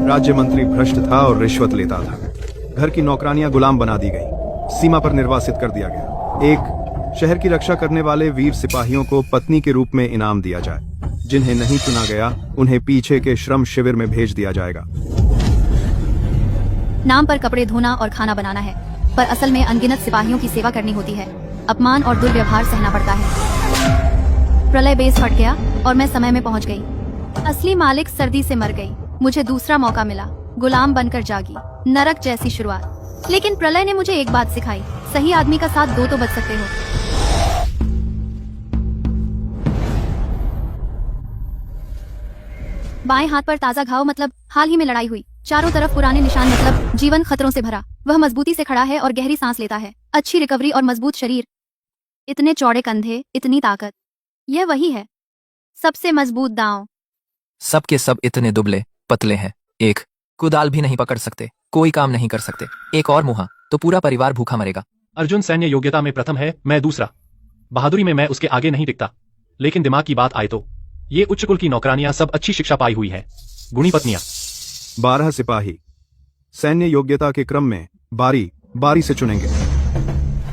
राज्य मंत्री भ्रष्ट था और रिश्वत लेता था। घर की नौकरानियां गुलाम बना दी गई, सीमा पर निर्वासित कर दिया गया। एक शहर की रक्षा करने वाले वीर सिपाहियों को पत्नी के रूप में इनाम दिया जाए। जिन्हें नहीं चुना गया उन्हें पीछे के श्रम शिविर में भेज दिया जाएगा। नाम पर कपड़े धोना और खाना बनाना है, पर असल में अनगिनत सिपाहियों की सेवा करनी होती है। अपमान और दुर्व्यवहार सहना पड़ता है। प्रलय बेस फट गया और मैं समय में पहुंच गई। असली मालिक सर्दी से मर गई। मुझे दूसरा मौका मिला, गुलाम बनकर जागी। नरक जैसी शुरुआत। लेकिन प्रलय ने मुझे एक बात सिखाई, सही आदमी का साथ दो तो बच सकते हो। बाएं हाथ पर ताजा घाव, मतलब हाल ही में लड़ाई हुई। चारों तरफ पुराने निशान, मतलब जीवन खतरों से भरा। वह मजबूती से खड़ा है और गहरी सांस लेता है। अच्छी रिकवरी और मजबूत शरीर। इतने चौड़े कंधे, इतनी ताकत। यह वही है सबसे मजबूत दांव। सब के सब इतने दुबले पतले हैं, एक कुदाल भी नहीं पकड़ सकते, कोई काम नहीं कर सकते। एक और मुहा तो पूरा परिवार भूखा मरेगा। अर्जुन सैन्य योग्यता में प्रथम है, मैं दूसरा। बहादुरी में मैं उसके आगे नहीं टिकता। लेकिन दिमाग की बात आए तो ये उच्च कुल की नौकरानियां सब अच्छी शिक्षा पाई हुई है, गुणी पत्नियां। 12 सिपाही सैन्य योग्यता के क्रम में बारी बारी से चुनेंगे।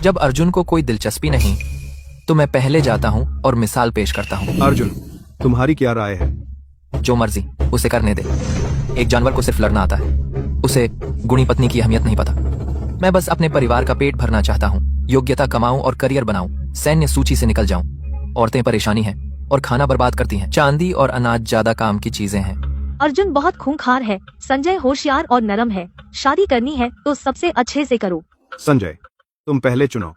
जब अर्जुन को कोई दिलचस्पी नहीं तो मैं पहले जाता हूँ और मिसाल पेश करता हूँ। अर्जुन, तुम्हारी क्या राय है? जो मर्जी उसे करने दे। एक जानवर को सिर्फ लड़ना आता है, उसे गुणी पत्नी की अहमियत नहीं पता। मैं बस अपने परिवार का पेट भरना चाहता हूँ, योग्यता कमाऊं और करियर बनाऊं, सैन्य सूची से निकल जाऊं। औरतें परेशानी हैं और खाना बर्बाद करती हैं। चांदी और अनाज ज्यादा काम की चीजें हैं। अर्जुन बहुत खूंखार है, संजय होशियार और नरम है। शादी करनी है तो सबसे अच्छे से करो। संजय, तुम पहले चुनो।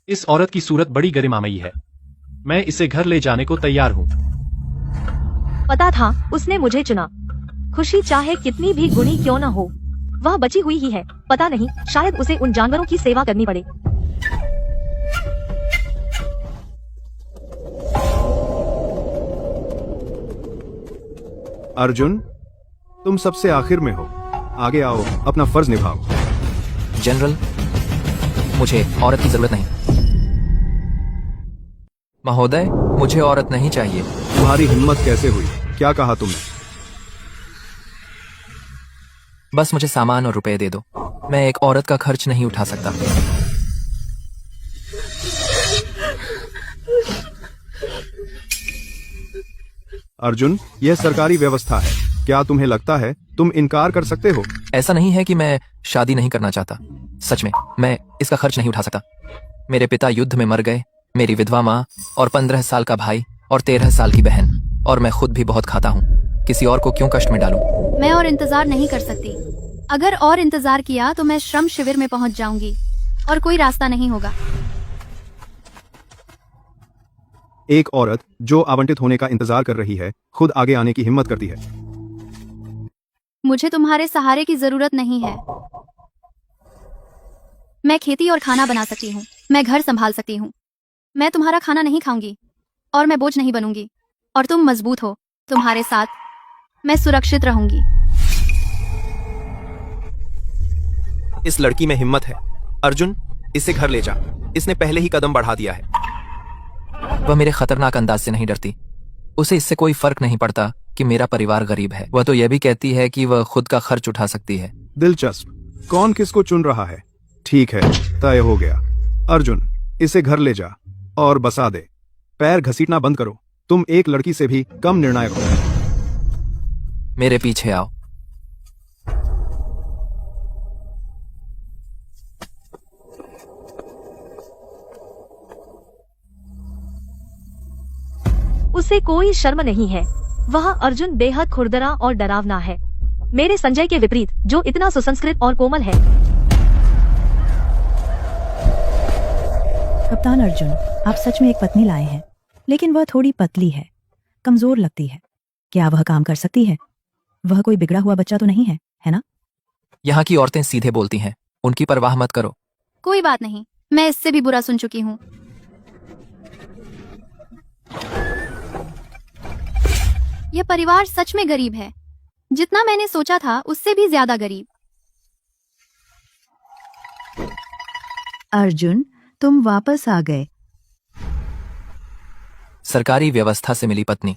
इस औरत की सूरत बड़ी गरिमामयी है, मैं इसे घर ले जाने को तैयार हूँ। पता था उसने मुझे चुना। खुशी चाहे कितनी भी गुणी क्यों न हो, वह बची हुई ही है। पता नहीं, शायद उसे उन जानवरों की सेवा करनी पड़े। अर्जुन, तुम सबसे आखिर में हो, आगे आओ, अपना फर्ज निभाओ। जनरल, मुझे औरत की जरूरत नहीं। महोदय, मुझे औरत नहीं चाहिए। तुम्हारी हिम्मत कैसे हुई? क्या कहा तुमने? बस मुझे सामान और रुपए दे दो, मैं एक औरत का खर्च नहीं उठा सकता। अर्जुन, यह सरकारी व्यवस्था है, क्या तुम्हें लगता है तुम इनकार कर सकते हो? ऐसा नहीं है कि मैं शादी नहीं करना चाहता, सच में मैं इसका खर्च नहीं उठा सकता। मेरे पिता युद्ध में मर गए, मेरी विधवा माँ और 15 साल का भाई और 13 साल की बहन, और मैं खुद भी बहुत खाता हूँ। किसी और को क्यों कष्ट में डालूं? मैं और इंतजार नहीं कर सकती। अगर और इंतजार किया तो मैं श्रम शिविर में पहुंच जाऊंगी और कोई रास्ता नहीं होगा। एक औरत जो आवंटित होने का इंतजार कर रही है, खुद आगे आने की हिम्मत करती है। मुझे तुम्हारे सहारे की जरूरत नहीं है। मैं खेती और खाना बना सकती हूँ, मैं घर संभाल सकती हूँ। मैं तुम्हारा खाना नहीं खाऊंगी और मैं बोझ नहीं बनूंगी। और तुम मजबूत हो, तुम्हारे साथ मैं सुरक्षित रहूंगी। इस लड़की में हिम्मत है। अर्जुन, इसे घर ले जा, इसने पहले ही कदम बढ़ा दिया है। वह मेरे खतरनाक अंदाज से नहीं डरती। उसे इससे कोई फर्क नहीं पड़ता कि मेरा परिवार गरीब है। वह तो यह भी कहती है कि वह खुद का खर्च उठा सकती है। दिलचस्प। कौन किसको चुन रहा है? ठीक है, तय हो गया। अर्जुन, इसे घर ले जा और बसा दे। पैर घसीटना बंद करो, तुम एक लड़की से भी कम निर्णायक हो। मेरे पीछे आओ। उसे कोई शर्म नहीं है। वह अर्जुन बेहद खुरदरा और डरावना है, मेरे संजय के विपरीत, जो इतना सुसंस्कृत और कोमल है। कप्तान अर्जुन, आप सच में एक पत्नी लाए हैं, लेकिन वह थोड़ी पतली है, कमजोर लगती है। क्या वह काम कर सकती है? वह कोई बिगड़ा हुआ बच्चा तो नहीं है, है ना? यहाँ की औरतें सीधे बोलती हैं, उनकी परवाह मत करो। कोई बात नहीं, मैं इससे भी बुरा सुन चुकी हूँ। यह परिवार सच में गरीब है, जितना मैंने सोचा था उससे भी ज्यादा गरीब। अर्जुन, तुम वापस आ गए। सरकारी व्यवस्था से मिली पत्नी।